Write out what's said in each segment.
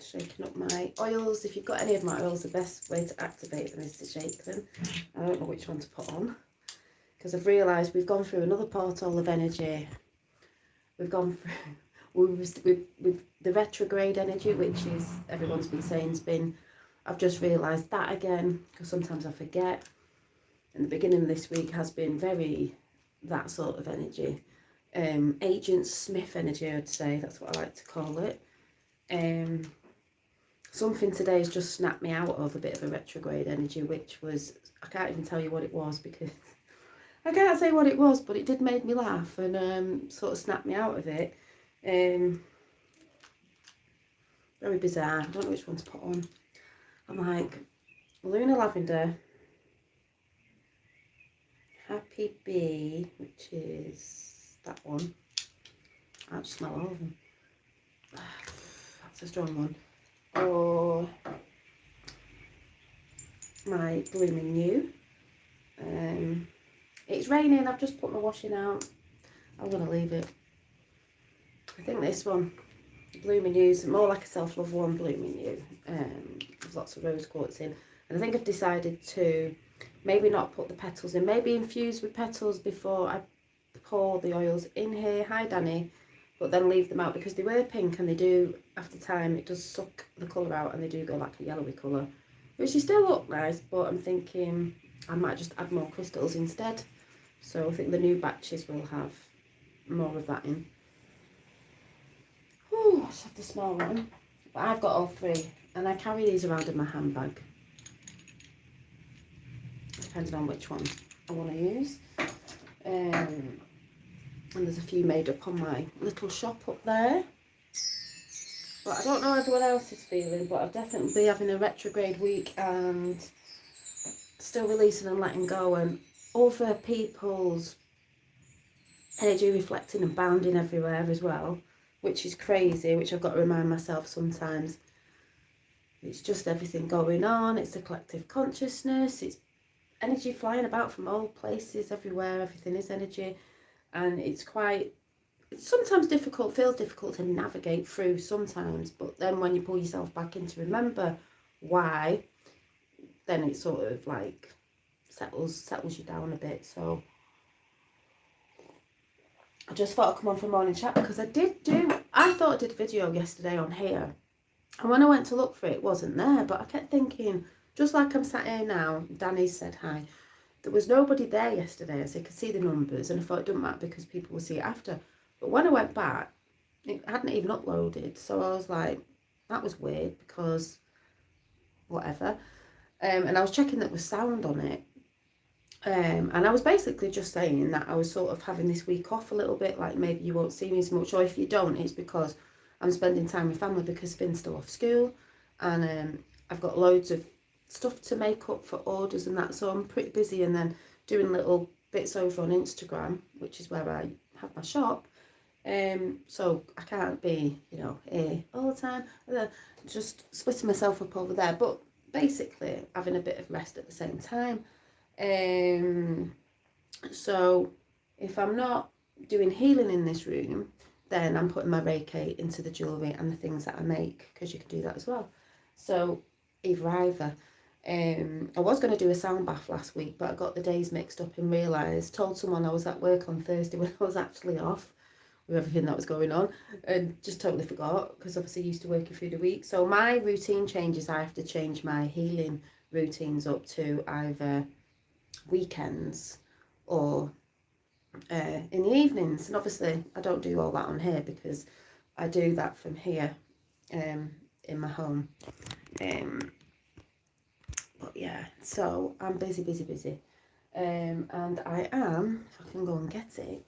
shaking up my oils. If you've got any of my oils, the best way to activate them is to shake them. I don't know which one to put on, because I've realised we've gone through another portal of energy. We've gone through with the retrograde energy, which is, everyone's been saying, I've just realised that again, because sometimes I forget. And the beginning of this week has been very that sort of energy. Agent Smith energy, I'd say, that's what I like to call it. Something today has just snapped me out of a bit of a retrograde energy, which was, I can't even tell you what it was, because I can't say what it was, but it did make me laugh and sort of snapped me out of it. Very bizarre. I don't know which one to put on. I'm like, Lunar Lavender, Happy Bee, which is that one. I have to smell all of them. That's a strong one. Or my Blooming New. It's raining. I've just put my washing out. I'm going to leave it. I think this one, Blooming New, is more like a self-love one, Blooming New. There's lots of rose quartz in. And I think I've decided to maybe not put the petals in. Maybe infuse with petals before I pour the oils in here. Hi, Danny. But then leave them out, because they were pink and they do, after time, it does suck the colour out and they do go like a yellowy colour, which is still look nice, but I'm thinking I might just add more crystals instead. So I think the new batches will have more of that in. Oh, I just have the small one. But I've got all three and I carry these around in my handbag, depending on which one I want to use. And there's a few made up on my little shop up there. But I don't know how everyone else is feeling, but I've definitely been having a retrograde week and still releasing and letting go, and other people's energy reflecting and bounding everywhere as well, which is crazy, which I've got to remind myself sometimes. It's just everything going on. It's a collective consciousness. It's energy flying about from all places, everywhere. Everything is energy. And it's sometimes difficult, feels difficult to navigate through sometimes, but then when you pull yourself back in to remember why, then it sort of like settles you down a bit. So I just thought I'd come on for morning chat, because I thought I did a video yesterday on here, and when I went to look for it, it wasn't there, but I kept thinking, just like I'm sat here now, Danny said hi. There was nobody there yesterday, as I could see the numbers, and I thought it didn't matter because people will see it after. But when I went back, it hadn't even uploaded, so I was like, that was weird, because whatever. And I was checking that there was sound on it, and I was basically just saying that I was sort of having this week off a little bit, like maybe you won't see me as much, or if you don't, it's because I'm spending time with family, because Finn's still off school, and I've got loads of stuff to make up for orders and that, so I'm pretty busy, and then doing little bits over on Instagram, which is where I have my shop. So I can't be, here all the time, just splitting myself up over there, but basically having a bit of rest at the same time. So if I'm not doing healing in this room, then I'm putting my reiki into the jewellery and the things that I make, because you can do that as well. So either. I was going to do a sound bath last week, but I got the days mixed up and told someone I was at work on Thursday when I was actually off with everything that was going on, and just totally forgot, because obviously used to working through the week. So my routine changes. I have to change my healing routines up to either weekends or in the evenings, and obviously I don't do all that on here because I do that from here in my home. But yeah, so I'm busy. And I am, if I can go and get it,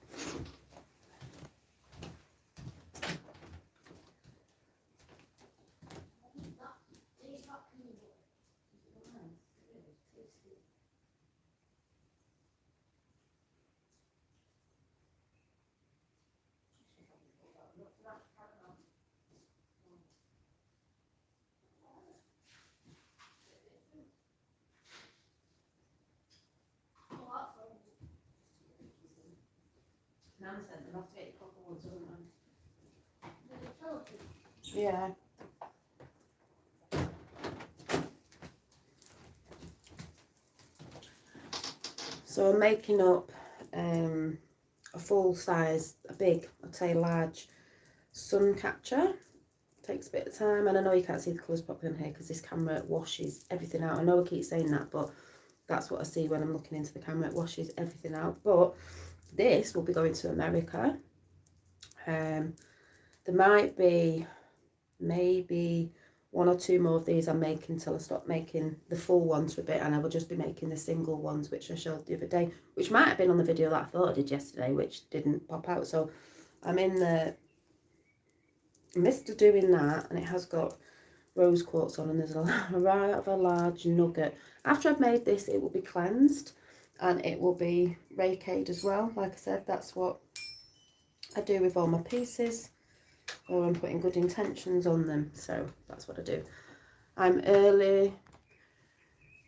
Nan sent them. I have to get your proper ones, don't I? Yeah. So I'm making up a full size, a big, I'd say large sun catcher. Takes a bit of time, and I know you can't see the colours properly on here because this camera washes everything out. I know I keep saying that, but that's what I see when I'm looking into the camera. It washes everything out. But this will be going to America. There might be maybe 1 or 2 more of these I'm making till I stop making the full ones for a bit, and I will just be making the single ones which I showed the other day, which might have been on the video that I thought I did yesterday, which didn't pop out. So I'm in the midst of doing that, and it has got rose quartz on, and there's a rather large nugget. After I've made this, it will be cleansed and it will be reiki'd as well. Like I said, that's what I do with all my pieces, or I'm putting good intentions on them. So that's what I do. I'm early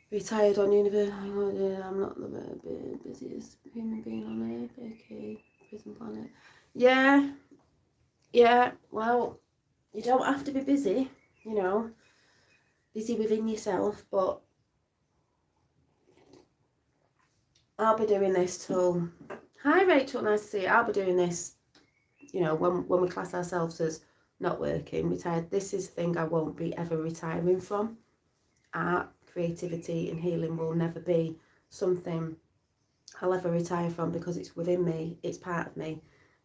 retired on university. I'm not the busiest human being on earth. Okay, prison planet. Yeah, well, you don't have to be busy, you know, busy within yourself, but I'll be doing this till, hi Rachel, nice to see you. I'll be doing this, you know, when we class ourselves as not working, retired. This is the thing I won't be ever retiring from. Art, creativity and healing will never be something I'll ever retire from, because it's within me, it's part of me.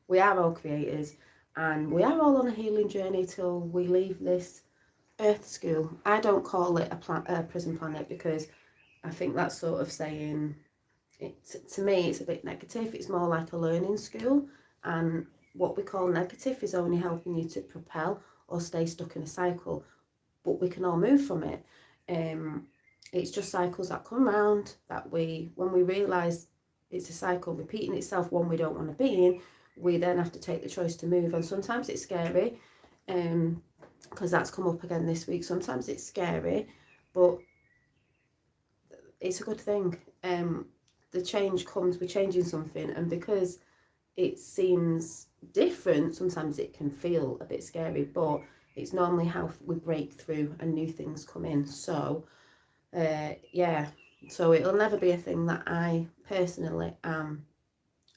We are all creators, and we are all on a healing journey till we leave this earth school. I don't call it a prison planet, because I think that's sort of saying, to me it's a bit negative. It's more like a learning school, and what we call negative is only helping you to propel or stay stuck in a cycle, but we can all move from it. It's just cycles that come round, that when we realise it's a cycle repeating itself, one we don't want to be in, we then have to take the choice to move. And sometimes it's scary, because that's come up again this week. Sometimes it's scary, but it's a good thing. The change comes with changing something, and because it seems different, sometimes it can feel a bit scary, but it's normally how we break through and new things come in. So yeah, so it'll never be a thing that I personally am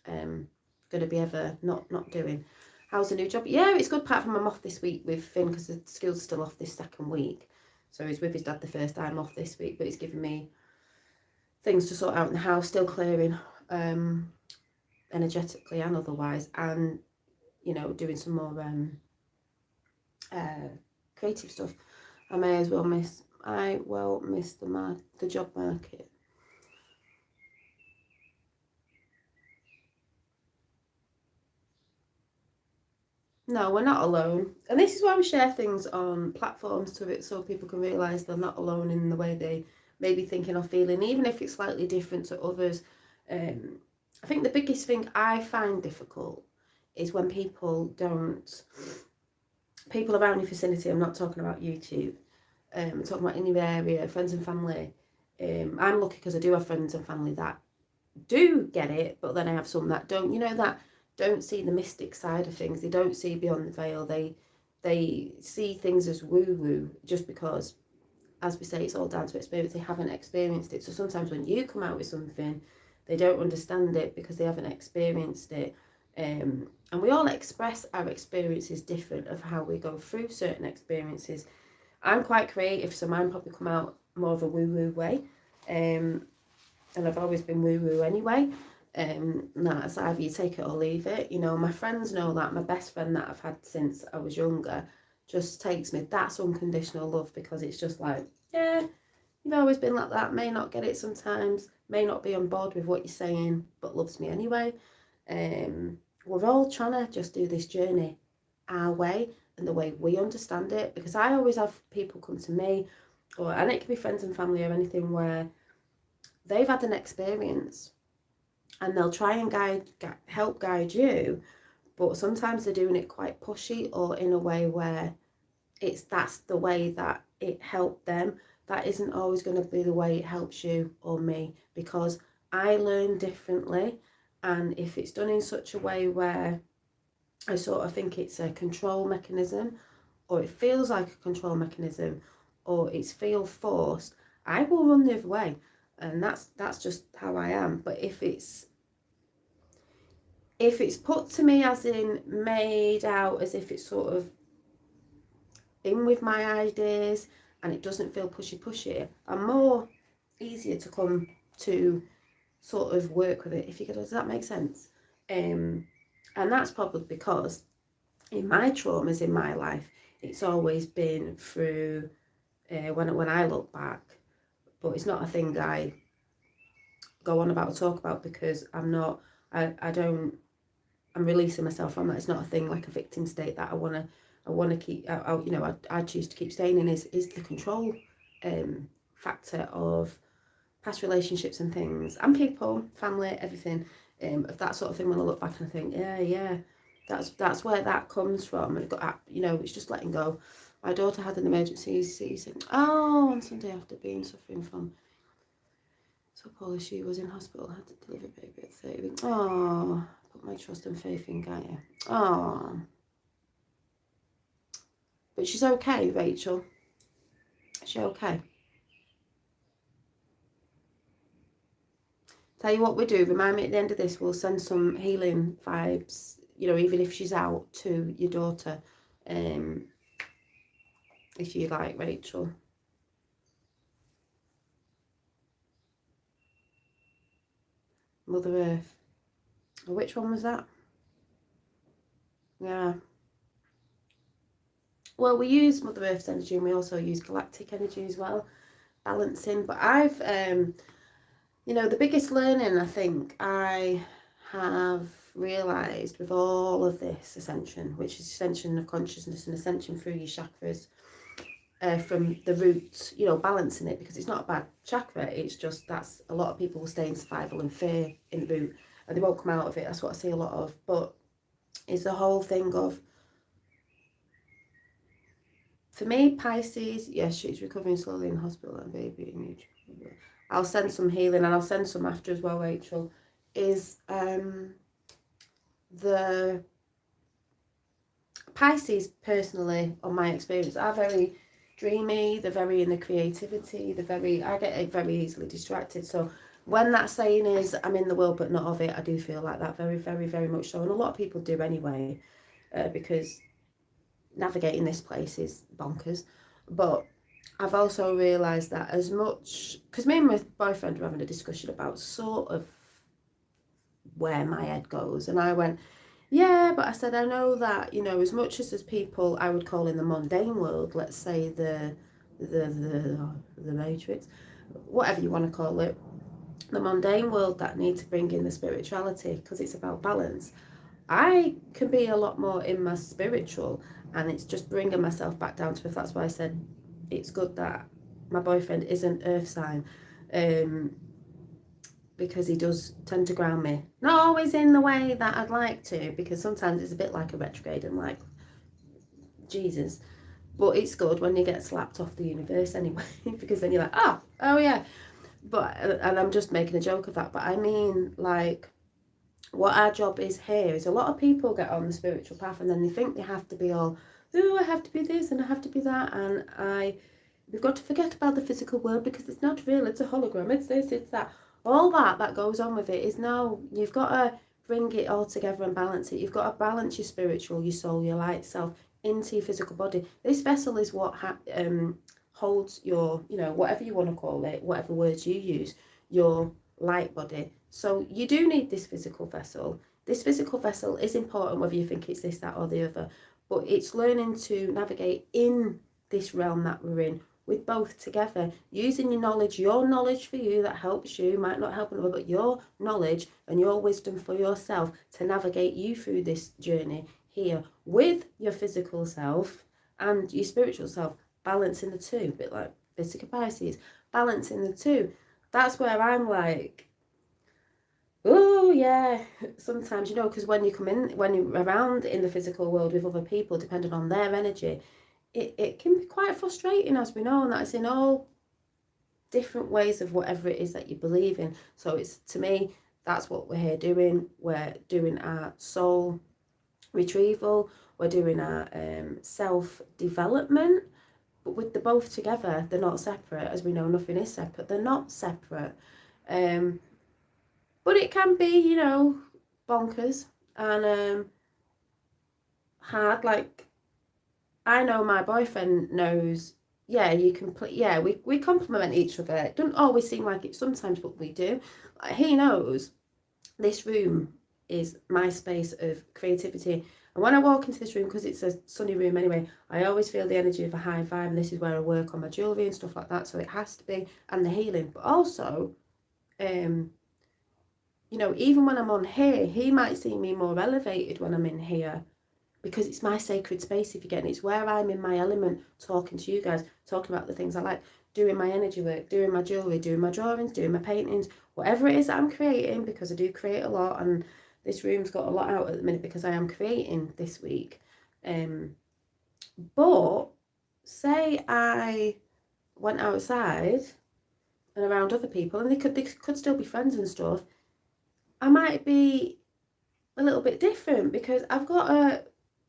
going to be ever not doing. How's the new job? Yeah, it's good, apart from I'm off this week with Finn, because the school's still off this second week. So he's with his dad the first time off this week, but he's given me things to sort out in the house, still clearing energetically and otherwise, and, you know, doing some more creative stuff. I will miss the job market. No, we're not alone. And this is why we share things on platforms, so people can realise they're not alone in the way they may be thinking or feeling, even if it's slightly different to others. I think the biggest thing I find difficult is when people around your vicinity, I'm not talking about YouTube, I'm talking about in your area, friends and family. I'm lucky because I do have friends and family that do get it, but then I have some that don't, that don't see the mystic side of things. They don't see beyond the veil. They see things as woo-woo, just because, as we say, it's all down to experience. They haven't experienced it. So sometimes when you come out with something, they don't understand it because they haven't experienced it. And we all express our experiences different of how we go through certain experiences. I'm quite creative, so mine probably come out more of a woo-woo way. And I've always been woo-woo anyway. That's either you take it or leave it. My friends know that. My best friend that I've had since I was younger just takes me. That's unconditional love, because it's just like, yeah, you've always been like that. May not get it sometimes, may not be on board with what you're saying, but loves me anyway. We're all trying to just do this journey our way and the way we understand it, because I always have people come to me, and it can be friends and family or anything, where they've had an experience and they'll try and help guide you, but sometimes they're doing it quite pushy, or in a way where that's the way that it helped them. That isn't always going to be the way it helps you or me, because I learn differently, and if it's done in such a way where I sort of think it's a control mechanism, or it feels like a control mechanism, or it's feel forced, I will run the other way. and that's just how I am. But if it's put to me as in made out as if it's sort of in with my ideas and it doesn't feel pushy, I'm more easier to come to sort of work with it, if you get, does that make sense? And that's probably because in my traumas in my life, it's always been through when I look back, but it's not a thing I go on about or talk about because I'm releasing myself from that. It's not a thing like a victim state that I want to keep. I choose to keep staying in is the control factor of past relationships and things and people, family, everything, of that sort of thing. When I look back and I think, yeah, that's where that comes from. And it got, it's just letting go. My daughter had an emergency C-section. Oh, on Sunday after suffering from so poorly, she was in hospital, had to deliver baby at 30 weeks. Oh, put my trust and faith in Gaia. Oh, but she's okay, Rachel. She's okay. Tell you what we do, remind me at the end of this, we'll send some healing vibes, even if she's out, to your daughter, if you like, Rachel. Mother Earth. Oh, which one was that? Yeah. Well, we use Mother Earth's energy and we also use galactic energy as well, balancing. But I've, the biggest learning I think I have realised with all of this ascension, which is ascension of consciousness and ascension through your chakras, from the roots, balancing it, because it's not a bad chakra, it's just that's a lot of people will stay in survival and fear in the root and they won't come out of it. That's what I see a lot of. But it's the whole thing of, for me, Pisces, yes, she's recovering slowly in hospital and baby. I'll send some healing and I'll send some after as well, Rachel, is the Pisces, personally, on my experience, are very dreamy, they're very in the creativity, I get very easily distracted. So when that saying is, I'm in the world but not of it, I do feel like that very, very, very much so. And a lot of people do anyway, because navigating this place is bonkers. But I've also realised that as much, because me and my boyfriend were having a discussion about sort of where my head goes, and I went, yeah, but I said, I know that, as much as there's people I would call in the mundane world, let's say the Matrix, whatever you want to call it, the mundane world that need to bring in the spirituality because it's about balance. I can be a lot more in my spiritual, and it's just bringing myself back down to earth. That's why I said it's good that my boyfriend is an earth sign, because he does tend to ground me. Not always in the way that I'd like to, because sometimes it's a bit like a retrograde and like, Jesus. But it's good when you get slapped off the universe anyway, because then you're like, oh yeah. But, and I'm just making a joke of that, but I mean, like, what our job is here is a lot of people get on the spiritual path and then they think they have to be all, I have to be this and I have to be that, and we've got to forget about the physical world because it's not real, it's a hologram, it's this, it's that. All that goes on with it is, no, you've got to bring it all together and balance it. You've got to balance your spiritual, your soul, your light self into your physical body. This vessel is what holds your, whatever you want to call it, whatever words you use, your light body. So you do need this physical vessel. This physical vessel is important whether you think it's this, that or the other, but it's learning to navigate in this realm that we're in with both together, using your knowledge for you that helps you, might not help another, but your knowledge and your wisdom for yourself to navigate you through this journey here with your physical self and your spiritual self, balancing the two, a bit like Vesica Pisces, balancing the two. That's where I'm like, oh yeah, sometimes, because when you're around in the physical world with other people, depending on their energy, it can be quite frustrating, as we know, and that's in all different ways of whatever it is that you believe in. So it's, to me, that's what we're here doing. We're doing our soul retrieval, we're doing our self-development, But with the both together, they're not separate. As we know, nothing is separate. They're not separate. But it can be, you know, bonkers and hard. Like, I know my boyfriend knows, yeah, you can play, yeah, we complement each other. It doesn't always seem like it sometimes, but we do. Like, he knows this room is my space of creativity. And when I walk into this room, because it's a sunny room anyway, I always feel the energy of a high vibe. And this is where I work on my jewellery and stuff like that. So it has to be, and the healing. But also, you know, even when I'm on here, he might see me more elevated when I'm in here, because it's my sacred space, if you get it. It's where I'm in my element, talking to you guys, talking about the things I like, doing my energy work, doing my jewellery, doing my drawings, doing my paintings, whatever it is that I'm creating, because I do create a lot, and this room's got a lot out at the minute because I am creating this week. But say I went outside and around other people, and they could still be friends and stuff, I might be a little bit different, because I've got to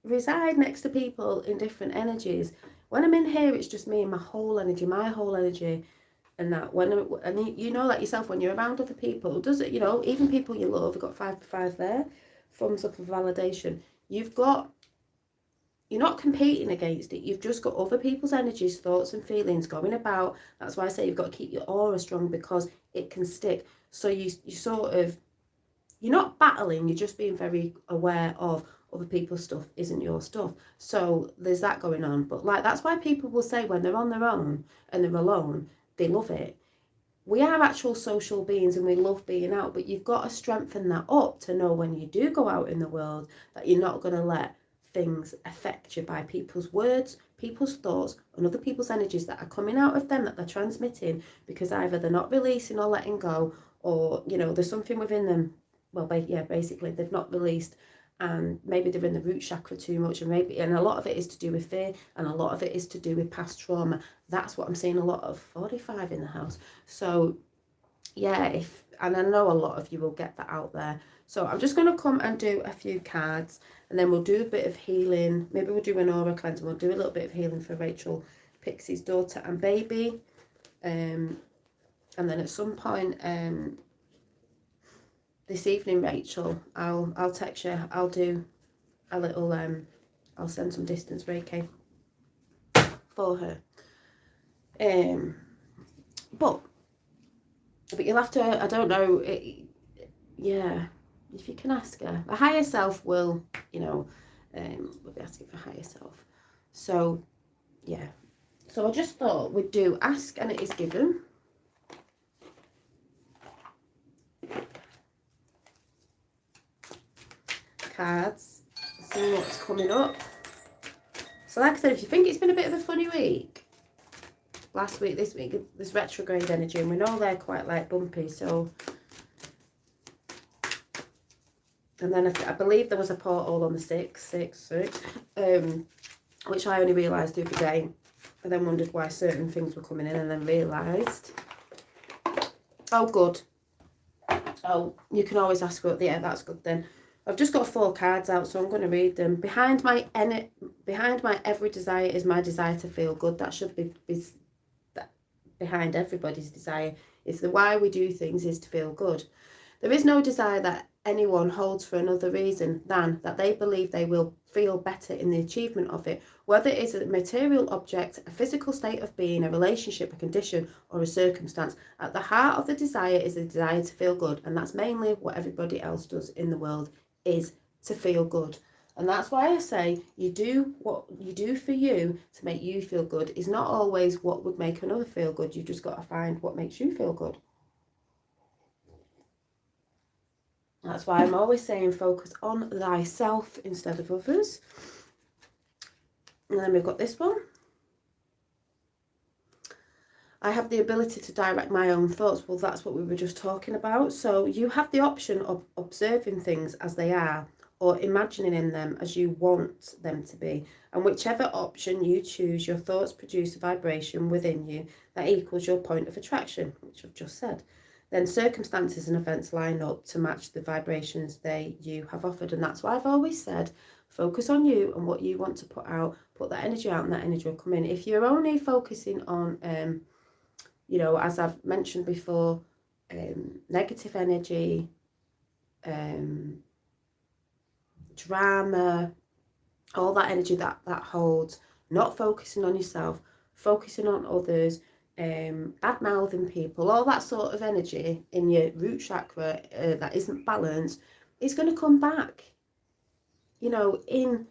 reside next to people in different energies. When I'm in here, it's just me and my whole energy, and that and you know that yourself, when you're around other people, does it, you know, even people you love, you've got 5 to 5 there, thumbs up of validation. You're not competing against it. You've just got other people's energies, thoughts and feelings going about. That's why I say you've got to keep your aura strong, because it can stick. So you sort of, you're not battling, you're just being very aware of other people's stuff isn't your stuff. So there's that going on. But like, that's why people will say when they're on their own and they're alone, they love it. We are actual social beings and we love being out, but you've got to strengthen that up to know when you do go out in the world that you're not going to let things affect you by people's words, people's thoughts, and other people's energies that are coming out of them that they're transmitting, because either they're not releasing or letting go, or, you know, there's something within them. Well, yeah, basically they've not released, and maybe they're in the root chakra too much, and a lot of it is to do with fear, and a lot of it is to do with past trauma. That's what I'm seeing a lot of. 45 in the house. So yeah, and I know a lot of you will get that out there. So I'm just going to come and do a few cards, and then we'll do a bit of healing. Maybe we'll do an aura cleanse, and we'll do a little bit of healing for Rachel Pixie's daughter and baby. And then at some point this evening, Rachel, I'll text you. I'll do a little I'll send some distance Reiki for her. But you'll have to, I don't know, yeah, if you can ask her. A higher self will, you know, we'll be asking for higher self. So yeah, so I just thought we'd do ask and it is given. Cards, see what's coming up. So like I said, if you think it's been a bit of a funny week, last week, this week, there's retrograde energy, and we know they're quite like bumpy. So, and then I believe there was a portal on the 6th, which I only realised the other day. I then wondered why certain things were coming in, and then realised. Oh, good. Oh, you can always ask her. Yeah, that's good then. I've just got 4 cards out, so I'm going to read them. Behind my every desire is my desire to feel good. That should be behind everybody's desire. It's the why we do things is to feel good. There is no desire that anyone holds for another reason than that they believe they will feel better in the achievement of it, whether it is a material object, a physical state of being, a relationship, a condition, or a circumstance. At the heart of the desire is the desire to feel good, and that's mainly what everybody else does in the world, is to feel good. And that's why I say you do what you do for you to make you feel good is not always what would make another feel good. You've just got to find what makes you feel good. That's why I'm always saying focus on thyself instead of others. And then we've got this one. I have the ability to direct my own thoughts. Well, that's what we were just talking about. So you have the option of observing things as they are, or imagining in them as you want them to be. And whichever option you choose, your thoughts produce a vibration within you that equals your point of attraction, which I've just said. Then circumstances and events line up to match the vibrations you have offered. And that's why I've always said, Focus on you and what you want to put out. Put that energy out and that energy will come in. If you're only focusing on, you know, as I've mentioned before, negative energy, drama, all that energy that holds, not focusing on yourself, focusing on others, bad mouthing people, all that sort of energy in your root chakra that isn't balanced, is going to come back, you know, in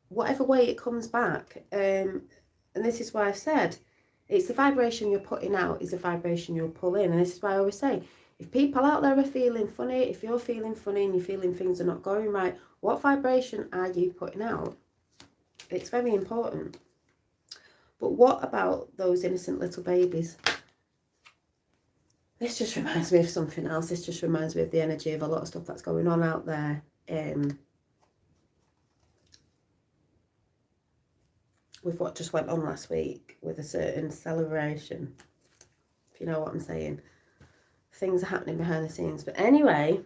whatever way it comes back. And this is why I've said it's the vibration you're putting out is the vibration you'll pull in. And this is why I always say, if people out there are feeling funny, if you're feeling funny and you're feeling things are not going right, what vibration are you putting out? It's very important. But what about those innocent little babies? This just reminds me of something else. This just reminds me of the energy of a lot of stuff that's going on out there. With what just went on last week with a certain celebration. If you know what I'm saying. Things are happening behind the scenes. But anyway,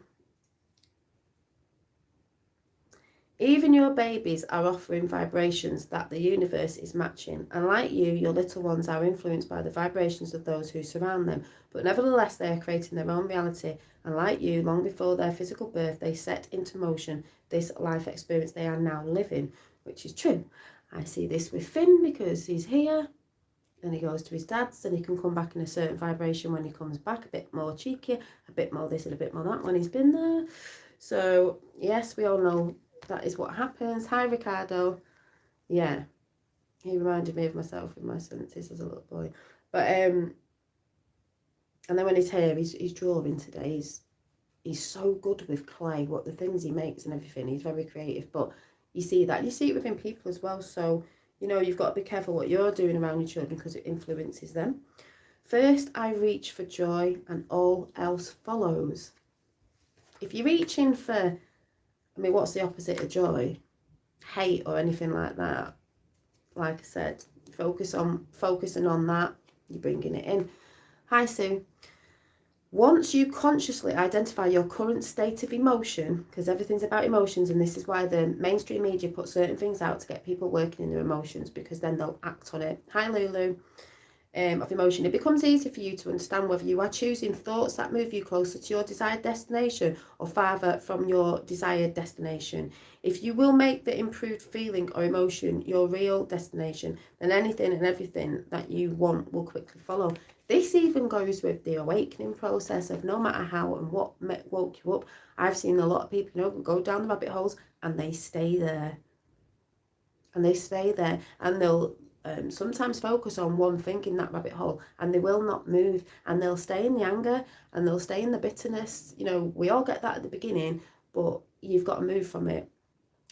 even your babies are offering vibrations that the universe is matching. And like you, your little ones are influenced by the vibrations of those who surround them. But nevertheless, they are creating their own reality. And like you, long before their physical birth, they set into motion this life experience they are now living, which is true. I see this with Finn because he's here and he goes to his dad's and he can come back in a certain vibration when he comes back, a bit more cheeky, a bit more this and a bit more that when he's been there. So yes, we all know that is what happens. Hi Ricardo. Yeah, he reminded me of myself with my sentences as a little boy. But and then when he's here, he's drawing today. He's so good with clay, what the things he makes and everything. He's very creative, but you see that. You see it within people as well. So, you know, you've got to be careful what you're doing around your children because it influences them. First, I reach for joy and all else follows. If you're reaching for, I mean, what's the opposite of joy? Hate or anything like that. Like I said, focusing on that, you're bringing it in. Hi, Sue. Once you consciously identify your current state of emotion, because everything's about emotions, and this is why the mainstream media put certain things out to get people working in their emotions, because then they'll act on it. Hi, Lulu. Of emotion, it becomes easy for you to understand whether you are choosing thoughts that move you closer to your desired destination or farther from your desired destination. If you will make the improved feeling or emotion your real destination, then anything and everything that you want will quickly follow. This even goes with the awakening process of no matter how and what woke you up. I've seen a lot of people, you know, go down the rabbit holes and they stay there. And they stay there and they'll sometimes focus on one thing in that rabbit hole and they will not move and they'll stay in the anger and they'll stay in the bitterness. You know, we all get that at the beginning, but you've got to move from it.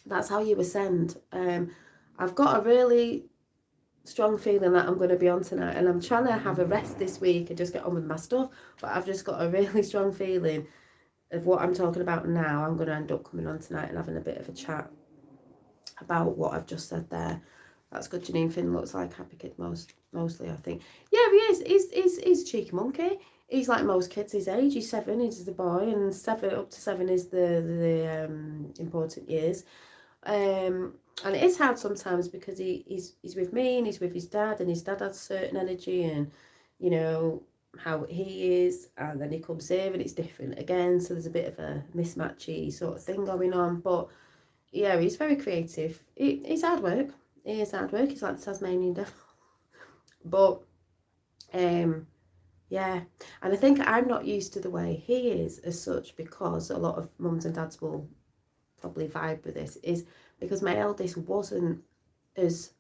That's how you ascend. I've got a really strong feeling that I'm going to be on tonight and I'm trying to have a rest this week and just get on with my stuff, but I've just got a really strong feeling of what I'm talking about now. I'm going to end up coming on tonight and having a bit of a chat about what I've just said there. That's good. Janine Finn looks like happy kid mostly, I think. Yeah, he is. He's a cheeky monkey. He's like most kids his age. He's 7, he's the boy, and 7 up to 7 is the important years. And it is hard sometimes because he's with me and he's with his dad, and his dad has certain energy and, you know, how he is, and then he comes here and it's different again. So there's a bit of a mismatchy sort of thing going on. But yeah, he's very creative. He's hard work. He is hard work. He's like the Tasmanian devil. But, yeah. And I think I'm not used to the way he is as such, because a lot of mums and dads will probably vibe with this, is because my eldest wasn't as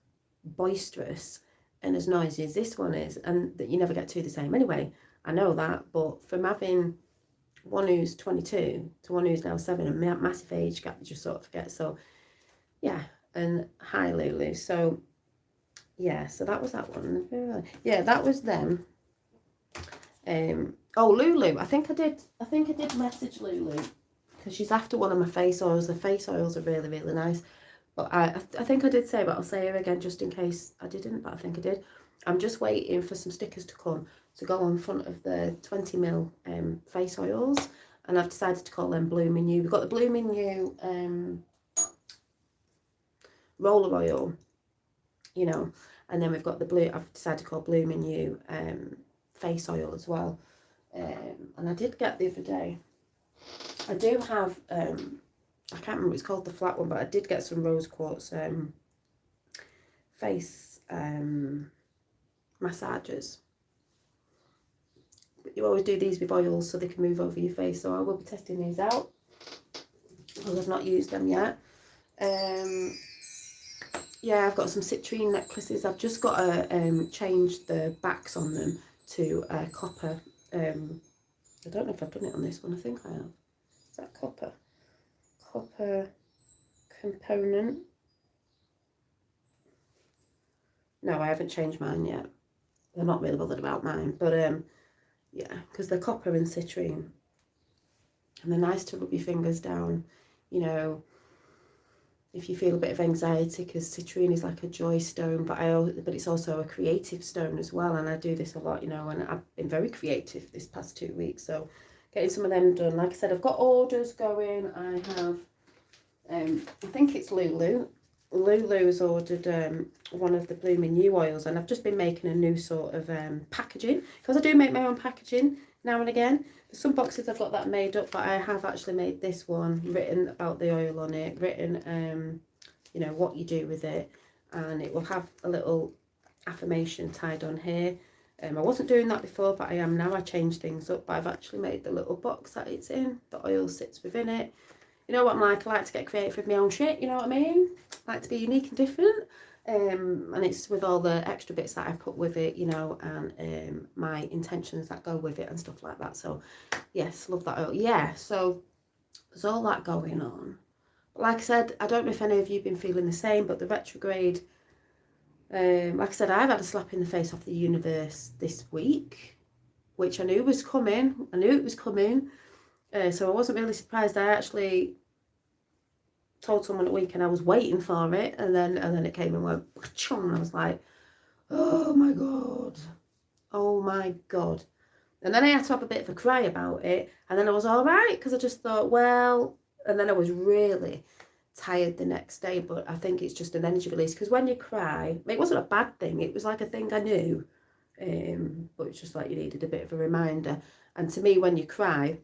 boisterous and as noisy as this one is. And that you never get two the same anyway. I know that. But from having one who's 22 to one who's now 7, a massive age gap, you just sort of forget. So, yeah. And hi Lulu. So yeah, so that was that one. Yeah, that was them. Oh, Lulu, I think I did message Lulu because she's after one of my face oils. The face oils are really, really nice. But I think I did say, but I'll say it again just in case I didn't, but I think I did. I'm just waiting for some stickers to come to go on front of the 20ml face oils, and I've decided to call them Blooming You. We've got the Blooming You roller oil, you know, and then we've got the blue, I've decided to call Blooming You face oil as well. And I did get the other day, I do have, I can't remember what it's called, the flat one, but I did get some rose quartz face massagers. But you always do these with oils so they can move over your face, so I will be testing these out because I've not used them yet. Yeah, I've got some citrine necklaces. I've just got to change the backs on them to copper. I don't know if I've done it on this one. I think I have. Is that copper? Copper component. No, I haven't changed mine yet. I'm not really bothered about mine, but yeah, because they're copper and citrine, and they're nice to rub your fingers down, you know, if you feel a bit of anxiety, because citrine is like a joy stone, but it's also a creative stone as well, and I do this a lot, you know, and I've been very creative this past 2 weeks, so getting some of them done. Like I said, I've got orders going. I have, I think it's Lulu. Lulu has ordered one of the Blooming You oils, and I've just been making a new sort of packaging, because I do make my own packaging now and again. There's some boxes I've got that made up, but I have actually made this one, written about the oil on it, written you know, what you do with it, and it will have a little affirmation tied on here. I wasn't doing that before, but I am now. I changed things up, but I've actually made the little box that it's in, the oil sits within it. You know what I'm like, I like to get creative with my own shit, you know what I mean? I like to be unique and different. And it's with all the extra bits that I put with it, you know, and my intentions that go with it and stuff like that. So, yes, love that oil. Yeah, so there's all that going on. Like I said, I don't know if any of you have been feeling the same, but the retrograde, like I said, I've had a slap in the face off the universe this week, which I knew was coming. I knew it was coming. So I wasn't really surprised. I actually told someone at weekend I was waiting for it, and then it came and went, and I was like, oh my god, oh my god. And then I had to have a bit of a cry about it, and then I was all right, because I just thought, well, and then I was really tired the next day. But I think it's just an energy release, because when you cry, it wasn't a bad thing, it was like a thing I knew, but it's just like you needed a bit of a reminder. And to me, when you cry,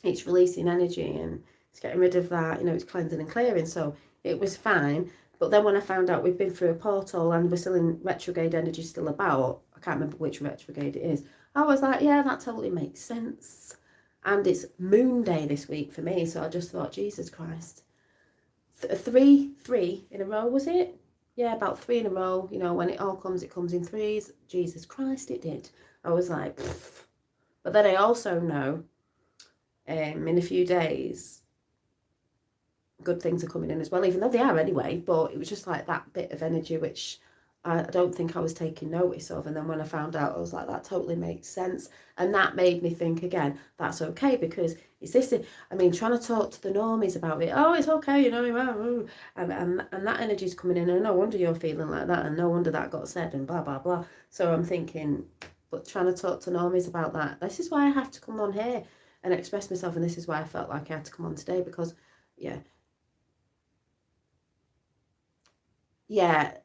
it's releasing energy, and it's getting rid of that, you know, it's cleansing and clearing. So it was fine. But then when I found out we'd been through a portal and we're still in retrograde energy still about, I can't remember which retrograde it is, I was like, yeah, that totally makes sense. And it's Moon Day this week for me, so I just thought, Jesus Christ. Three in a row, was it? Yeah, about 3 in a row. You know, when it all comes, it comes in threes. Jesus Christ, it did. I was like, pfft. But then I also know in a few days, good things are coming in as well, even though they are anyway. But it was just like that bit of energy which I don't think I was taking notice of. And then when I found out, I was like, that totally makes sense. And that made me think again, that's okay, because it's this, I mean, trying to talk to the normies about it, oh, it's okay, you know, and that energy's coming in, and no wonder you're feeling like that, and no wonder that got said, and blah, blah, blah. So I'm thinking, but trying to talk to normies about that, this is why I have to come on here and express myself, and this is why I felt like I had to come on today, because, yeah,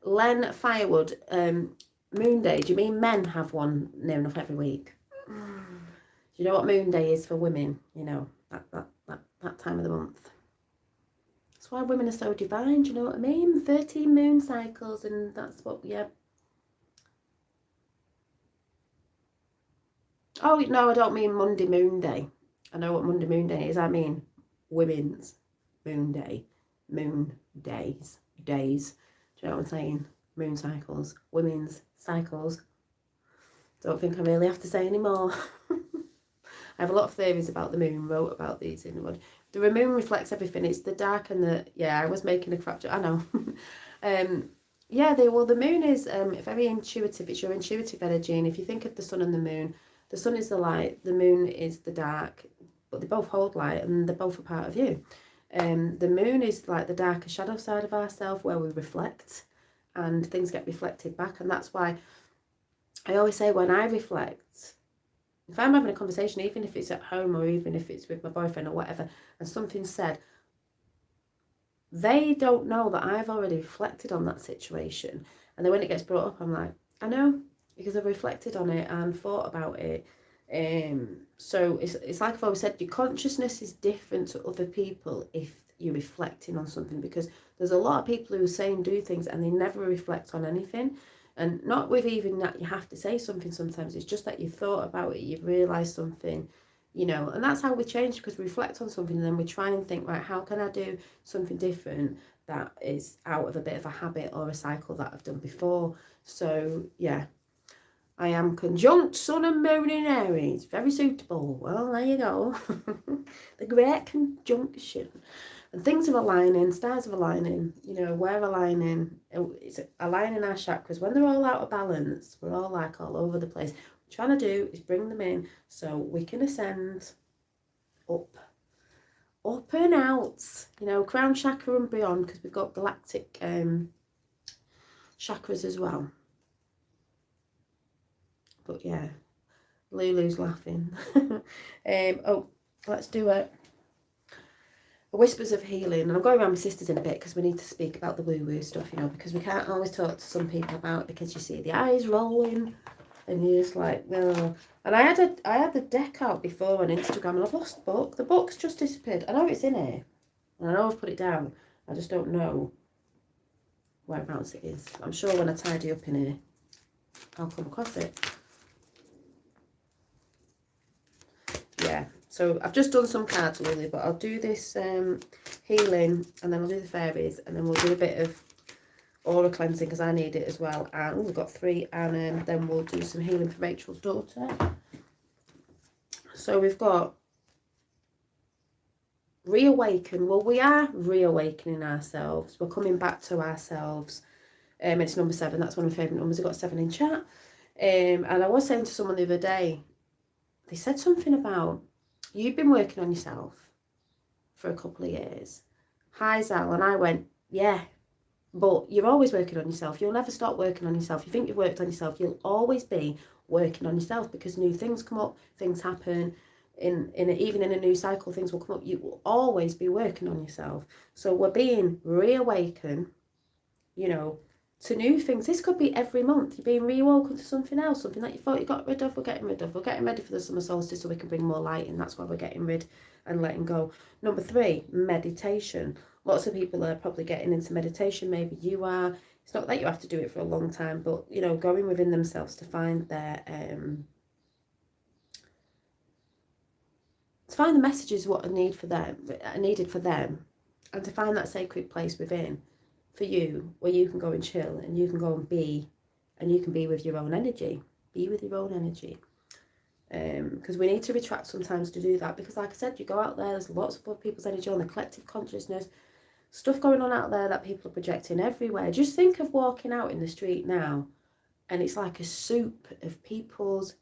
Len Firewood, Moon Day, do you mean men have one near enough every week? Do you know what Moon Day is for women? You know, that time of the month. That's why women are so divine, do you know what I mean? 13 moon cycles, and that's what, yeah. Oh, no, I don't mean Monday Moon Day. I know what Monday Moon Day is. I mean Women's Moon Day. Moon days. Do you know what I'm saying? Moon cycles. Women's cycles. Don't think I really have to say any more. I have a lot of theories about the moon. Wrote about these in the wood. The moon reflects everything. It's the dark and the... Yeah, I was making a crap joke. I know. Yeah, the moon is very intuitive. It's your intuitive energy. And if you think of the sun and the sun is the light, the moon is the dark, but they both hold light and they're both a part of you. The moon is like the darker shadow side of ourselves, where we reflect and things get reflected back. And that's why I always say, when I reflect, if I'm having a conversation, even if it's at home or even if it's with my boyfriend or whatever, and something's said, they don't know that I've already reflected on that situation. And then when it gets brought up, I'm like, I know, because I've reflected on it and thought about it. So it's like I've always said, your consciousness is different to other people if you're reflecting on something, because there's a lot of people who say and do things and they never reflect on anything. And not with even that you have to say something sometimes, it's just that you thought about it, you've realised something, you know. And that's how we change, because we reflect on something and then we try and think, right, how can I do something different that is out of a bit of a habit or a cycle that I've done before. So yeah, I am conjunct Sun and Moon in Aries. Very suitable. Well, there you go. The great conjunction. And things are aligning, stars are aligning, you know, we're aligning. It's aligning our chakras. When they're all out of balance, we're all like all over the place. What we're trying to do is bring them in so we can ascend up and out, you know, crown chakra and beyond, because we've got galactic chakras as well. But yeah, Lulu's laughing. Oh, let's do it. Whispers of healing, and I'm going around my sisters in a bit because we need to speak about the woo-woo stuff, you know, because we can't always talk to some people about it, because you see the eyes rolling and you're just like, no. And I had the deck out before on Instagram and I've lost the book. The book's just disappeared. I know it's in here and I know I've put it down. I just don't know whereabouts it is. I'm sure when I tidy up in here I'll come across it. Yeah, so I've just done some cards really, but I'll do this healing and then I'll do the fairies and then we'll do a bit of aura cleansing because I need it as well. And we've got 3, and then we'll do some healing for Rachel's daughter. So we've got reawaken. Well, we are reawakening ourselves. We're coming back to ourselves. It's number 7. That's one of my favourite numbers. I've got 7 in chat. And I was saying to someone the other day, they said something about, you've been working on yourself for a couple of years. Hi, Zal. And I went, yeah, but you're always working on yourself. You'll never stop working on yourself. You think you've worked on yourself, you'll always be working on yourself, because new things come up, things happen. Even in a new cycle, things will come up. You will always be working on yourself. So we're being reawakened, you know, to new things. This could be every month. You're being reawoken to something else, something that you thought you got rid of, we're getting rid of. We're getting ready for the summer solstice so we can bring more light in. That's why we're getting rid and letting go. Number 3, meditation. Lots of people are probably getting into meditation. Maybe you are. It's not that you have to do it for a long time, but, you know, going within themselves to find their to find the messages what are needed for them, and to find that sacred place within for you where you can go and chill and you can go and be, and you can be with your own energy. Be with your own energy. Because we need to retract sometimes to do that, because like I said, you go out there, there's lots of other people's energy on the collective consciousness, stuff going on out there that people are projecting everywhere. Just think of walking out in the street now and it's like a soup of people's,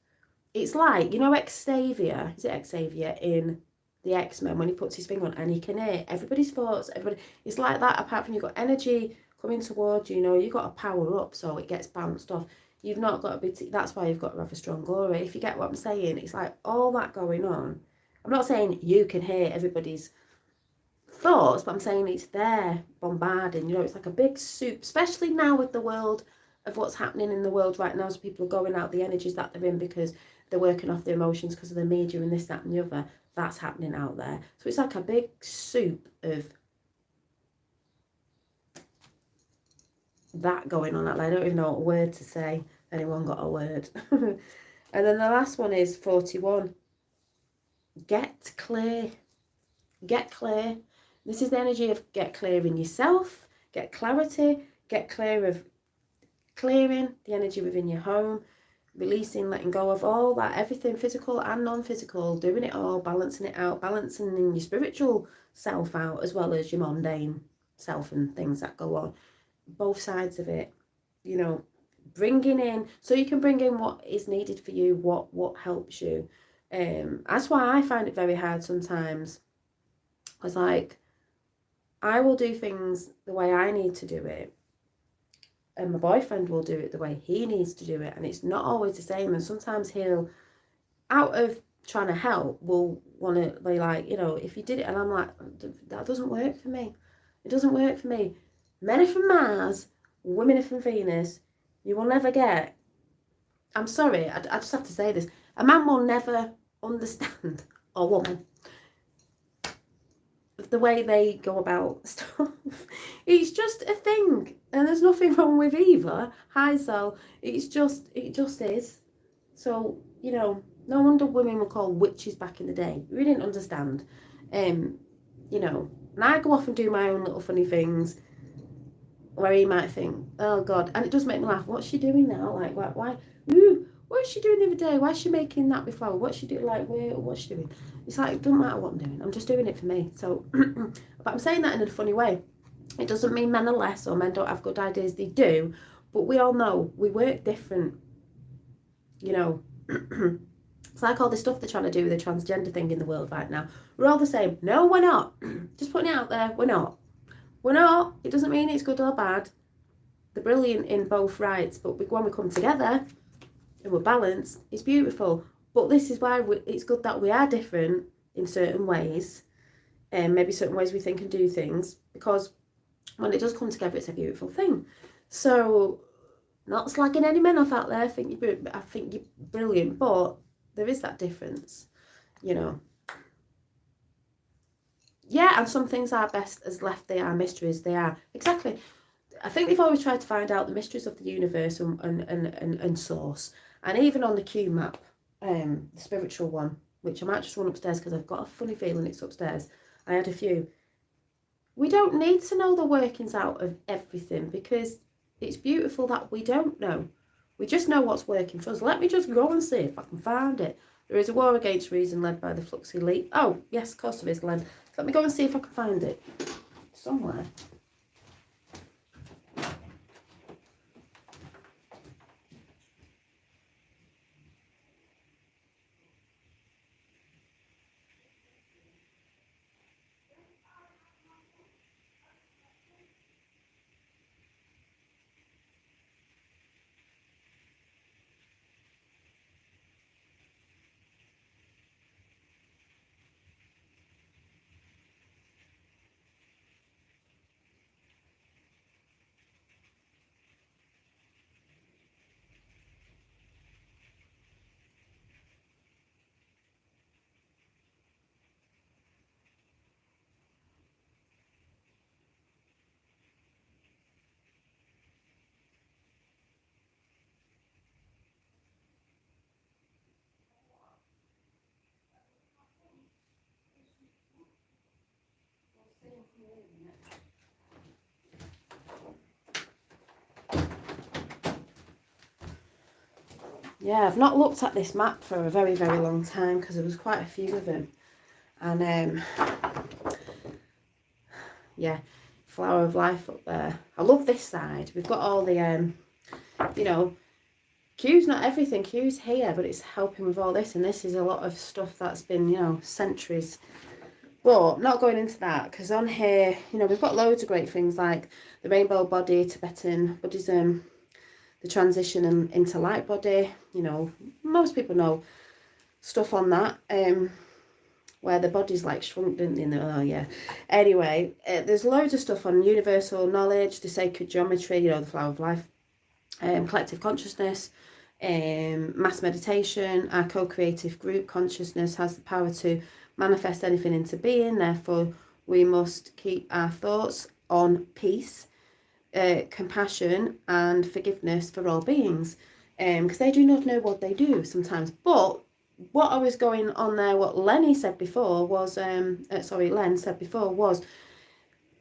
it's like, you know, Xavier, is it Xavier in the X-Men when he puts his finger on and he can hear everybody's thoughts, everybody, it's like that, apart from you've got energy coming towards you, you know, you've got to power up so it gets bounced off. You've not got to be, that's why you've got to have a strong aura. If you get what I'm saying, it's like all that going on. I'm not saying you can hear everybody's thoughts, but I'm saying it's there bombarding, you know, it's like a big soup, especially now with the world of what's happening in the world right now. So people are going out the energies that they're in because they're working off their emotions because of the media and this, that and the other. That's happening out there. So it's like a big soup of that going on out there. I don't even know what word to say. Anyone got a word? And then the last one is 41. Get clear. Get clear. This is the energy of get clear in yourself, get clarity, get clear of clearing the energy within your home, releasing, letting go of all that, everything physical and non-physical, doing it all, balancing it out, balancing in your spiritual self out as well as your mundane self and things that go on. Both sides of it, you know, bringing in, so you can bring in what is needed for you, what helps you. That's why I find it very hard sometimes. Because like, I will do things the way I need to do it, and my boyfriend will do it the way he needs to do it, and it's not always the same. And sometimes he'll, out of trying to help, will want to be like, you know, if you did it, and I'm like, that doesn't work for me. It doesn't work for me. Men are from Mars, women are from Venus. You will never get, I'm sorry, I just have to say this, a man will never understand, or woman, the way they go about stuff. It's just a thing, and there's nothing wrong with either. Hi, Sal. It just is. So, you know, no wonder women were called witches back in the day. We didn't understand. You know, and I go off and do my own little funny things where he might think, oh God, and it does make me laugh. What's she doing now? Like, why? Ooh, what was she doing the other day? Why is she making that with flour? What's she doing? Like, what's she doing? It's like, it doesn't matter what I'm doing. I'm just doing it for me. So, but I'm saying that in a funny way. It doesn't mean men are less or men don't have good ideas. They do, but we all know we work different. You know, it's like all the stuff they're trying to do with the transgender thing in the world right now. We're all the same. No, we're not. Just putting it out there. We're not. We're not. It doesn't mean it's good or bad. They're brilliant in both rights, but when we come together and we're balanced, it's beautiful. But this is why it's good that we are different in certain ways, and maybe certain ways we think and do things, because when it does come together, it's a beautiful thing. So, not slagging any men off out there. I think you're brilliant, but there is that difference, you know. Yeah, and some things are best as left. They are mysteries. They are. Exactly. I think they've always tried to find out the mysteries of the universe and source. And even on the Q map, the spiritual one, which I might just run upstairs because I've got a funny feeling it's upstairs. I had a few. We don't need to know the workings out of everything, because it's beautiful that we don't know. We just know what's working for us. Let me just go and see if I can find it. There is a war against reason led by the Flux Elite. Oh, yes, of course there is, Glenn. Let me go and see if I can find it somewhere. Yeah, I've not looked at this map for a very, very long time because there was quite a few of them. And yeah, Flower of Life up there. I love this side. We've got all the, you know, Q's not everything. Q's here, but it's helping with all this. And this is a lot of stuff that's been, you know, centuries. But not going into that, because on here, you know, we've got loads of great things like the rainbow body, Tibetan Buddhism, the transition into light body. You know, most people know stuff on that, where the body's like shrunk, didn't they? Oh yeah. Anyway, there's loads of stuff on universal knowledge, the sacred geometry, you know, the flower of life, collective consciousness, mass meditation. Our co-creative group consciousness has the power to manifest anything into being. Therefore, we must keep our thoughts on peace, compassion and forgiveness for all beings, because they do not know what they do sometimes. But what I was going on there, what Lenny said before was, Len said before was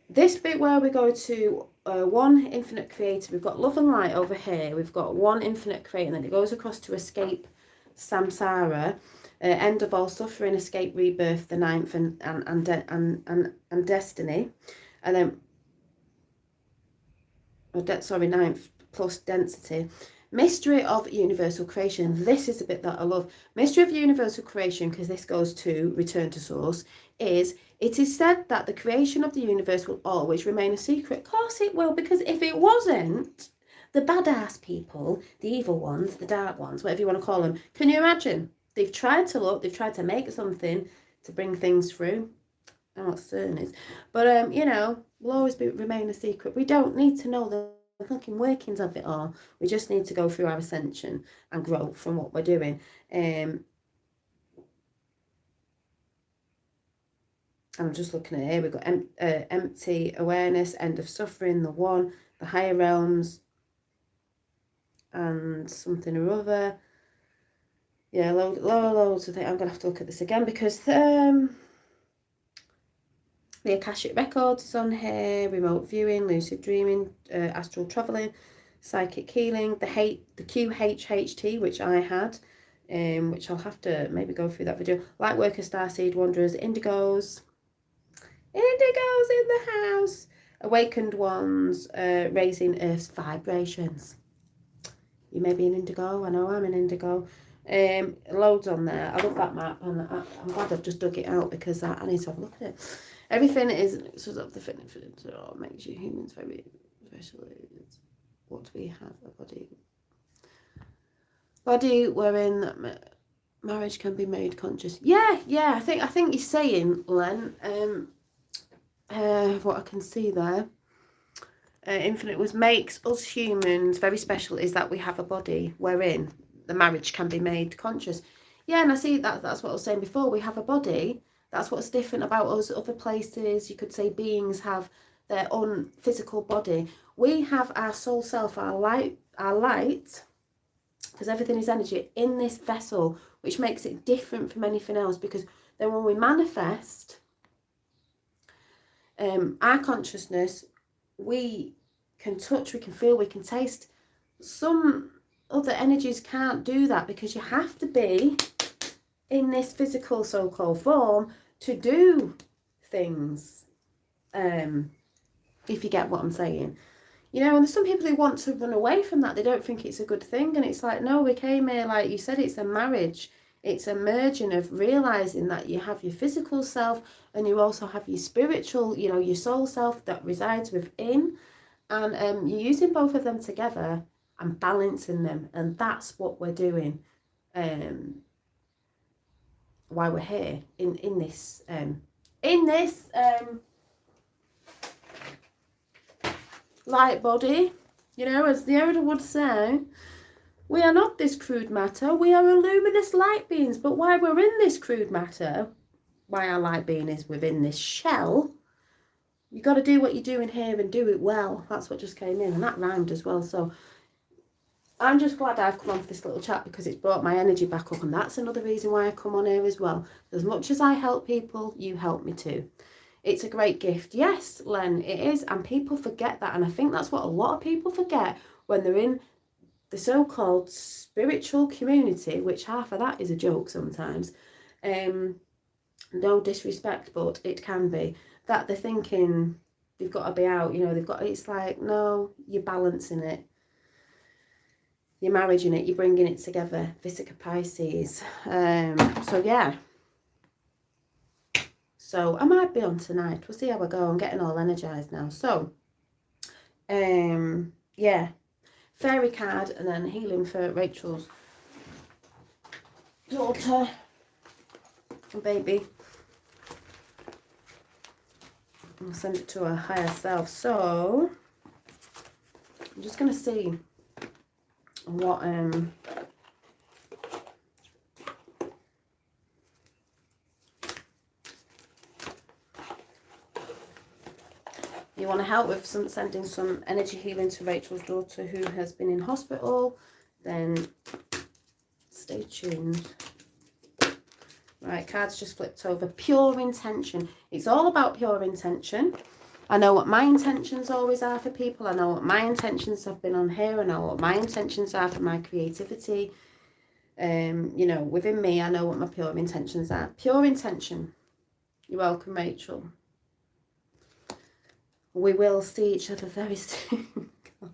this bit where we go to one infinite creator. We've got love and light over here. We've got one infinite creator, and then it goes across to escape samsara, end of all suffering, escape rebirth, the ninth, and destiny, and then ninth plus density. Mystery of universal creation. This is the bit that I love. Mystery of universal creation, because this goes to return to source, is it is said that the creation of the universe will always remain a secret. Of course it will, because if it wasn't, the badass people, the evil ones, the dark ones, whatever you want to call them, can you imagine? They've tried to look, they've tried to make something to bring things through, I know what CERN is. But, you know, will always remain a secret. We don't need to know the fucking workings of it all. We just need to go through our ascension and grow from what we're doing. I'm just looking at here. We've got empty awareness, end of suffering, the one, the higher realms, and something or other. Yeah, loads of things. I'm going to have to look at this again because the Akashic Records is on here, remote viewing, lucid dreaming, astral travelling, psychic healing, the QHHT, which I had, which I'll have to maybe go through that video. Lightworker, starseed, wanderers, indigos in the house, awakened ones, raising Earth's vibrations. You may be an indigo. I know I'm an indigo. Loads on there. I love that map, and I'm glad I've just dug it out because I need to have a look at it. Everything is sort of the fitness makes you humans very special. What we have a body wherein that marriage can be made conscious. Yeah. I think you're saying, Len. What I can see there. Infinite was makes us humans very special is that we have a body wherein the marriage can be made conscious. Yeah, and I see that's what I was saying before. We have a body. That's what's different about us. Other places, you could say beings have their own physical body. We have our soul self, our light, because everything is energy in this vessel, which makes it different from anything else. Because then when we manifest our consciousness, we can touch, we can feel, we can taste. Some other energies can't do that because you have to be in this physical so-called form to do things, if you get what I'm saying. You know, and there's some people who want to run away from that. They don't think it's a good thing, and it's like, no, we came here, like you said, it's a marriage. It's a merging of realizing that you have your physical self and you also have your spiritual, you know, your soul self that resides within. And you're using both of them together and balancing them. And that's what we're doing while we're here in this light body. You know, as the Yoda would say, we are not this crude matter. We are luminous light beings. But while we're in this crude matter, why our light being is within this shell, you got to do what you're doing here and do it well. That's what just came in, and that rhymed as well. So I'm just glad I've come on for this little chat because it's brought my energy back up, and that's another reason why I come on here as well. As much as I help people, you help me too. It's a great gift. Yes, Len, it is, and people forget that, and I think that's what a lot of people forget when they're in the so-called spiritual community, which half of that is a joke sometimes. No disrespect, but it can be. That they're thinking they've got to be out, you know, it's like, no, you're balancing it. You're marrying it, you're bringing it together. Vesica Pisces. So, yeah. So, I might be on tonight. We'll see how I go. I'm getting all energised now. So, yeah. Fairy card and then healing for Rachel's daughter and baby. I'll send it to her higher self. So I'm just going to see what you want to help with sending some energy healing to Rachel's daughter who has been in hospital, then stay tuned. Right, cards just flipped over. Pure intention. It's all about pure intention. I know what my intentions always are for people. I know what my intentions have been on here. I know what my intentions are for my creativity. You know, within me, I know what my pure intentions are. Pure intention. You're welcome, Rachel. We will see each other very soon. God.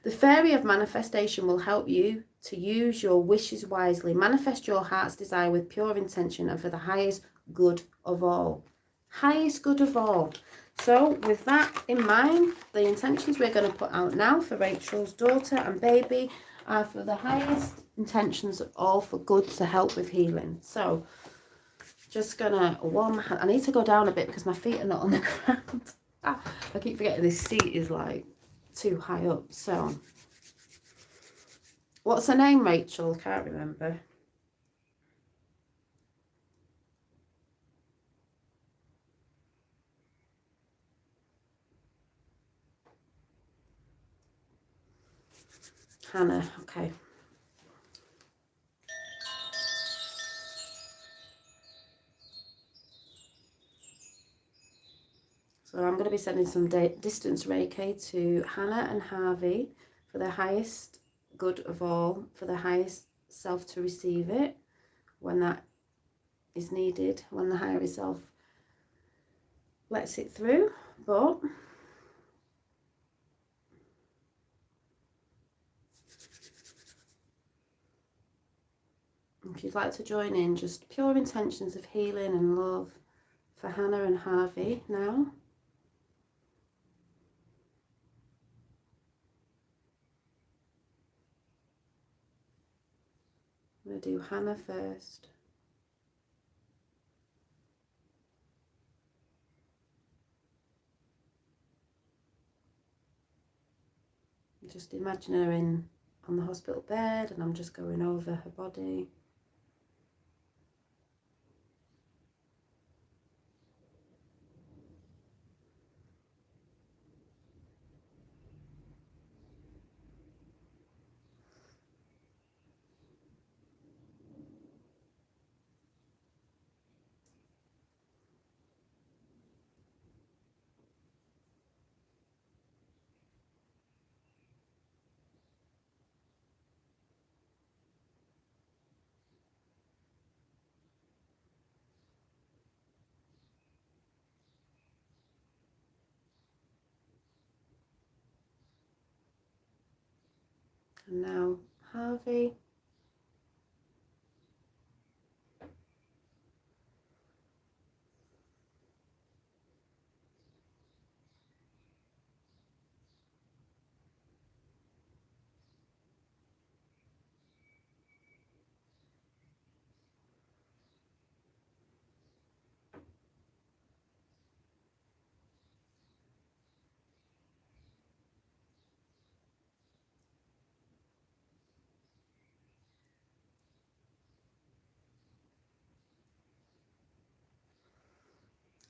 The fairy of manifestation will help you to use your wishes wisely. Manifest your heart's desire with pure intention and for the highest good of all. Highest good of all. So with that in mind, the intentions we're going to put out now for Rachel's daughter and baby are for the highest intentions of all, for good, to help with healing. So Just gonna warm my hand. I need to go down a bit because my feet are not on the ground. I keep forgetting this seat is like too high up. So, what's her name, Rachel? Can't remember. Hannah, okay. So I'm going to be sending some distance Reiki to Hannah and Harvey for the highest good of all, for the highest self to receive it when that is needed, when the higher self lets it through. But if you'd like to join in, just pure intentions of healing and love for Hannah and Harvey now. I'm going to do Hannah first. Just imagine her on the hospital bed, and I'm just going over her body. And now Harvey.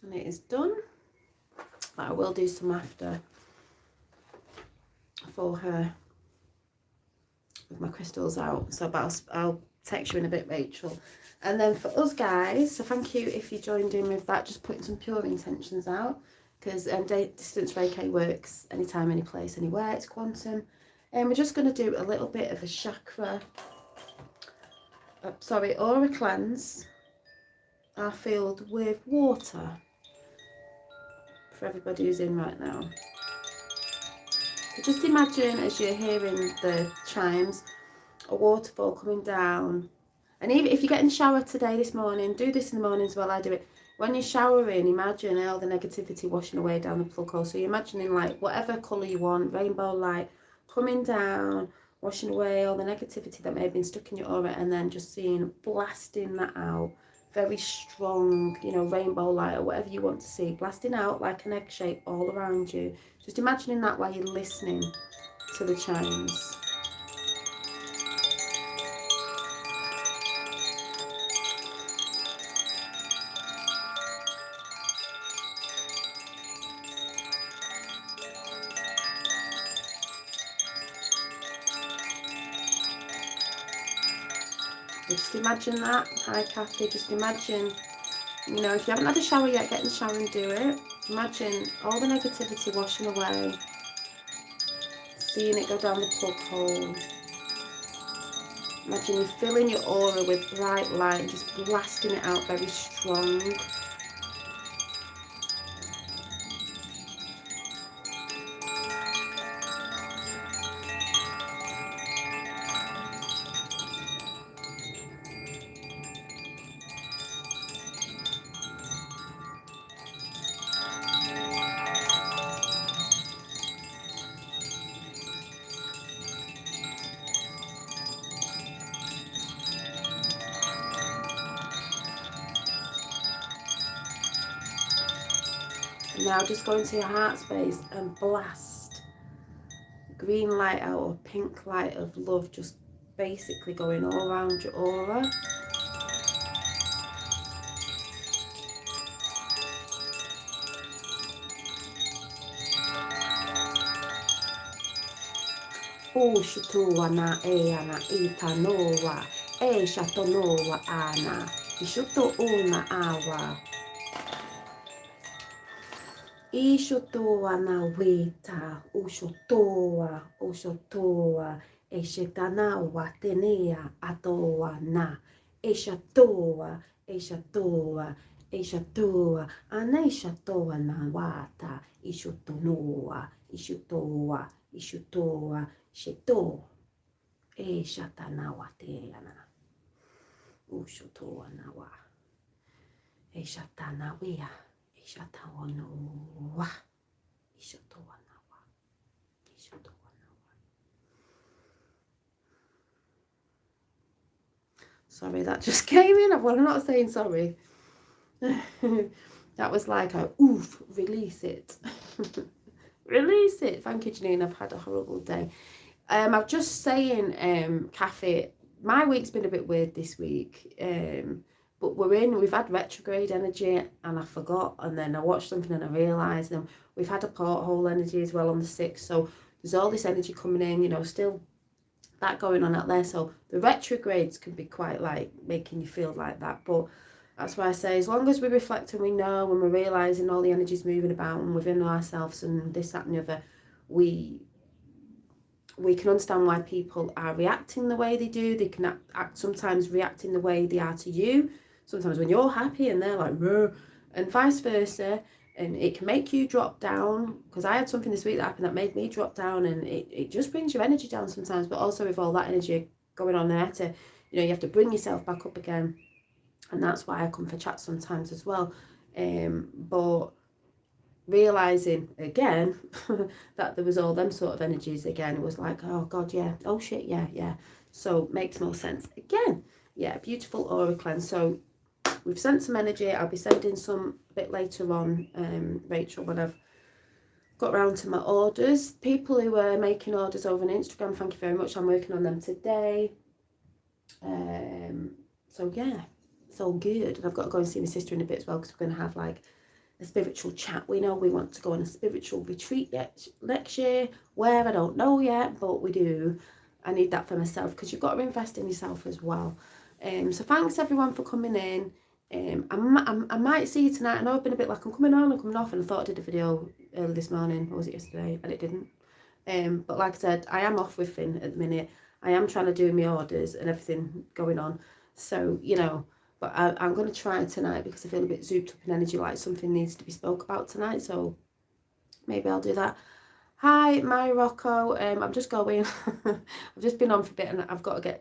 And it is done. But I will do some after for her with my crystals out. So but I'll text you in a bit, Rachel. And then for us guys, so thank you if you joined in with that, just putting some pure intentions out, because distance Reiki works anytime, any place, anywhere. It's quantum. And we're just going to do a little bit of a chakra, aura cleanse our field with water for everybody who's in right now. So just imagine as you're hearing the chimes, a waterfall coming down. And even if you get in the shower today, this morning, do this in the mornings while I do it. When you're showering, imagine all the negativity washing away down the plug hole. So you're imagining like whatever colour you want, rainbow light coming down, washing away all the negativity that may have been stuck in your aura, and then just seeing, blasting that out. Very strong, you know, rainbow light or whatever you want to see, blasting out like an egg shape all around you. Just imagining that while you're listening to the chimes. Just imagine that. Hi Kathy, just imagine, you know, if you haven't had a shower yet, get in the shower and do it. Imagine all the negativity washing away, seeing it go down the plug hole. Imagine you filling your aura with bright light, just blasting it out very strong. Now just go into your heart space and blast green light out, or pink light of love, just basically going all around your aura. Ushutua na ana itanoa, shatonoa ana, ishuto una awa. Ishutoa na weta, ushutoa, eshetanawa tenea atoa na, eshatoa, aneshatoa na wata, ishutoa, sheto, eshatanawa teana, ushutoa na wa, eshatanawea. Sorry, that just came in. I'm not saying sorry. That was like a oof, release it. Release it. Thank you, Janine. I've had a horrible day. I'm just saying, Kathy, my week's been a bit weird this week. But we've had retrograde energy, and I forgot, and then I watched something and I realised, and we've had a porthole energy as well on the 6th, so there's all this energy coming in, you know, still that going on out there. So the retrogrades can be quite like making you feel like that, but that's why I say, as long as we reflect and we know and we're realising all the energy's moving about and within ourselves and this, that and the other, we can understand why people are reacting the way they do. They can act sometimes reacting the way they are to you. Sometimes when you're happy and they're like, "Ruh," and vice versa. And it can make you drop down, because I had something this week that happened that made me drop down, and it just brings your energy down sometimes. But also with all that energy going on there, to, you know, you have to bring yourself back up again. And that's why I come for chat sometimes as well. But realising again that there was all them sort of energies again, it was like, oh God, yeah, oh shit, yeah. So makes more sense again. Yeah, beautiful aura cleanse. So we've sent some energy. I'll be sending some a bit later on, Rachel, when I've got round to my orders. People who are making orders over on Instagram, thank you very much. I'm working on them today. So yeah, it's all good. And I've got to go and see my sister in a bit as well, because we're going to have like a spiritual chat. We know we want to go on a spiritual retreat next year. Where, I don't know yet, but we do. I need that for myself, because you've got to invest in yourself as well. So thanks everyone for coming in. I might see you tonight. I know I've been a bit like, I'm coming on and coming off, and I thought I did a video early this morning, or was it yesterday, and it didn't. But like I said, I am off with Finn at the minute. I am trying to do my orders and everything going on, so you know, but I'm going to try tonight, because I feel a bit zooped up in energy, like something needs to be spoke about tonight, so maybe I'll do that. Hi, my Rocco. I'm just going. I've just been on for a bit, and I've got to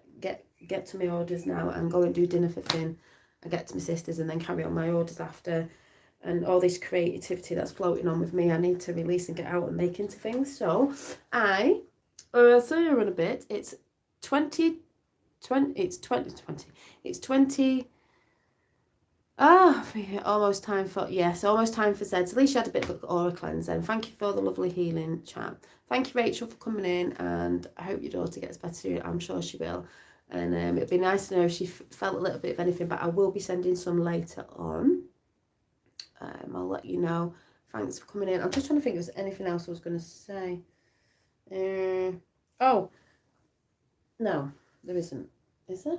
get to my orders now and go and do dinner for Finn. I get to my sister's and then carry on my orders after. And all this creativity that's floating on with me, I need to release and get out and make into things. So I see you in a bit. It's 2020. It's 2020. It's 20. Almost time for, yes, almost time for Zed. So at least you had a bit of an aura cleanse then. Thank you for the lovely healing chat. Thank you, Rachel, for coming in, and I hope your daughter gets better. I'm sure she will. And it'd be nice to know if she felt a little bit of anything, but I will be sending some later on. I'll let you know. Thanks for coming in. I'm just trying to think if there's anything else I was going to say. Oh, no, there isn't. Is there?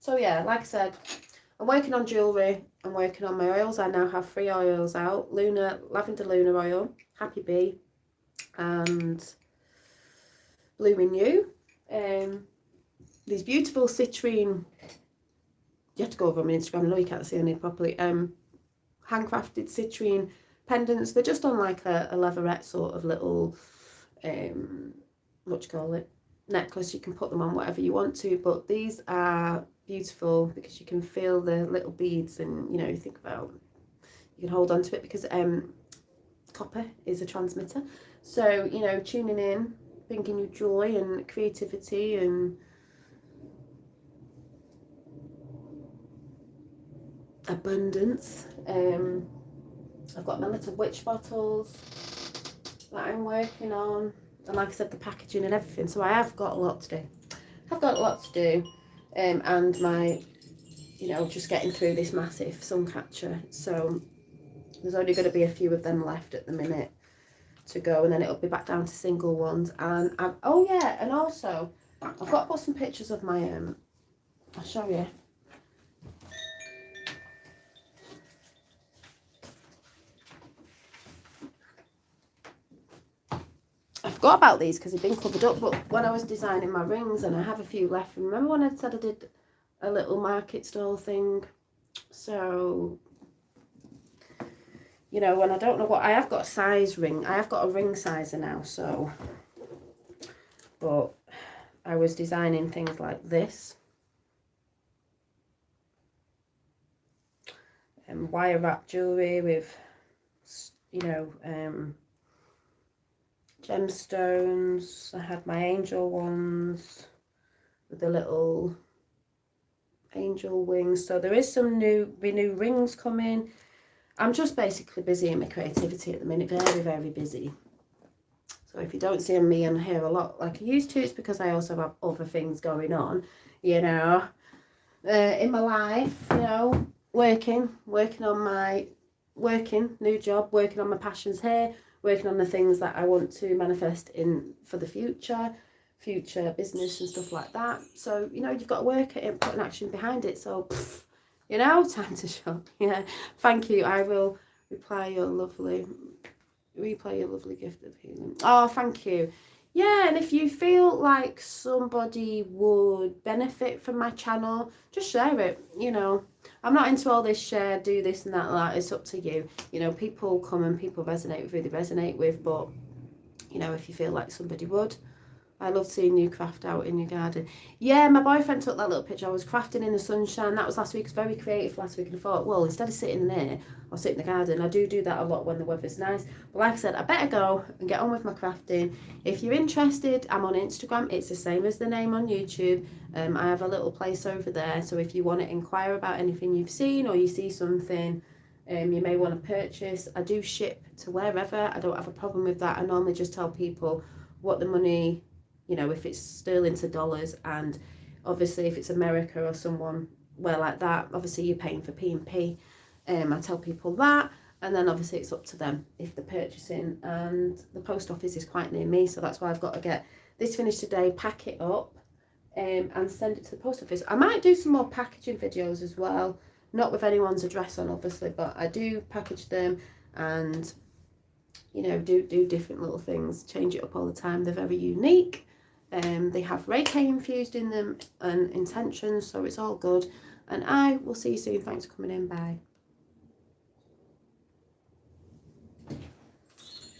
So yeah, like I said, I'm working on jewellery. I'm working on my oils. I now have 3 oils out. Lavender Lunar oil, Happy Bee, and Blooming You. These beautiful citrine, you have to go over on my Instagram, I know you can't see any properly, handcrafted citrine pendants. They're just on like a leatherette sort of little, what do you call it, necklace. You can put them on whatever you want to, but these are beautiful because you can feel the little beads, and you know, you think about, you can hold on to it, because copper is a transmitter. So, you know, tuning in, bringing you joy and creativity and abundance. I've got my little witch bottles that I'm working on, and like I said, the packaging and everything. So I have got a lot to do. And my, just getting through this massive sun catcher. So there's only going to be a few of them left at the minute to go, and then it'll be back down to single ones. And and also I've got to put some pictures of my I'll show you. I forgot about these because they've been covered up, but when I was designing my rings, and I have a few left, remember when I said I did a little market stall thing? So, when I don't know what, I have got a size ring, I have got a ring sizer now, so, but I was designing things like this, and wire wrap jewellery with, gemstones. I had my angel ones with the little angel wings. So there is some new rings coming. I'm just basically busy in my creativity at the minute, very, very busy. So if you don't see me and hear a lot like I used to, it's because I also have other things going on, in my life, working on my new job, working on my passions here, working on the things that I want to manifest for the future business and stuff like that. So, you've got to work at it and put an action behind it. So, time to shop. Yeah, thank you. I will replay your lovely gift of healing. Oh, thank you. Yeah, and if you feel like somebody would benefit from my channel, just share it. I'm not into all this share, do this and that. It's up to you. People come and people resonate with who they resonate with, but if you feel like somebody would. I love seeing you craft out in your garden. Yeah, my boyfriend took that little picture. I was crafting in the sunshine. That was last week. It was very creative last week. And I thought, well, instead of sitting in there, I'll sit in the garden. I do that a lot when the weather's nice. But like I said, I better go and get on with my crafting. If you're interested, I'm on Instagram. It's the same as the name on YouTube. I have a little place over there. So if you want to inquire about anything you've seen, or you see something you may want to purchase, I do ship to wherever. I don't have a problem with that. I normally just tell people what the money, if it's sterling to dollars, and obviously if it's America or somewhere like that, obviously you're paying for P&P. I tell people that, and then obviously it's up to them if they're purchasing, and the post office is quite near me, so that's why I've got to get this finished today, pack it up, and send it to the post office. I might do some more packaging videos as well, not with anyone's address on obviously, but I do package them and do different little things, change it up all the time. They're very unique. They have reiki infused in them and intentions, so it's all good. And I will see you soon. Thanks for coming in. Bye.